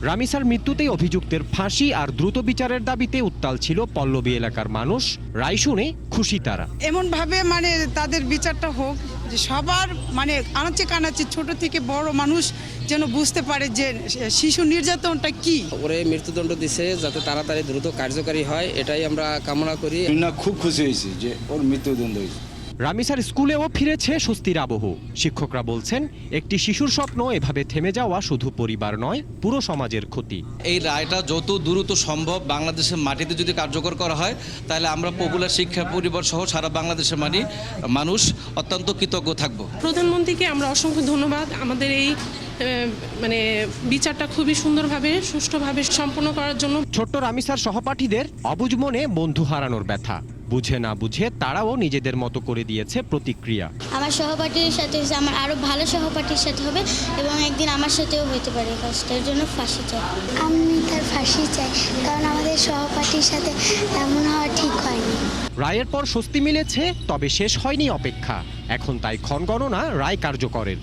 রামিসার মৃত্যুতেই অভিযুক্তের ফাঁসি আর দ্রুত বিচারের দাবিতে উত্তাল ছিল পল্লবী এলাকার মানুষ। রায় শুনে খুশি তারা। এমন ভাবে তাদের বিচারটা হোক যে সবার আনাচে কানাচে ছোট থেকে বড় মানুষ যেন বুঝতে পারে যে শিশু নির্যাতনটা কি। ওরে মৃত্যুদণ্ড দিছে যাতে তাড়াতাড়ি দ্রুত কার্যকারী হয়, এটাই আমরা কামনা করি। খুব খুশি হয়েছি যে ওর মৃত্যুদণ্ড হয়েছে। রামিসার স্কুলেও ফিরেছে স্বস্তির আবহ। শিক্ষকরা বলছেন, একটি শিশুর স্বপ্ন এভাবে থেমে যাওয়া শুধু পরিবার নয়, পুরো সমাজের ক্ষতি। এই রায়টা যত দ্রুত সম্ভব বাংলাদেশের মাটিতে যদি কার্যকর করা হয়, তাহলে আমরা পপুলার শিক্ষা পরিবার সহ সারা বাংলাদেশের মানুষ অত্যন্ত কৃতজ্ঞ থাকব। প্রধানমন্ত্রীকে আমরা অসংখ্য ধন্যবাদ। আমাদের এই বিচারটা খুবই সুন্দরভাবে সুষ্ঠুভাবে সম্পন্ন করার জন্য। ছোট্ট রামিসার সহপাঠীদের অবুঝ মনে বন্ধু হারানোর ব্যথা। বুঝে না বুঝে তারাও নিজেদের মতো করে দিয়েছে প্রতিক্রিয়া। আমার সহপাঠীর সাথে আমার আরো ভালো সহপাঠীর সাথে হবে এবং একদিন আমার সাথেও হতে পারে। কাজটার জন্য ফাঁসি চাই। আমি তার ফাঁসি চাই, কারণ আমাদের সহপাঠীর সাথে এমন হওয়া ঠিক হয়নি। রায়ের পর স্বস্তি মিলেছে, তবে শেষ হয়নি অপেক্ষা। এখন তাই ক্ষণগণনা রায় কার্যকরের।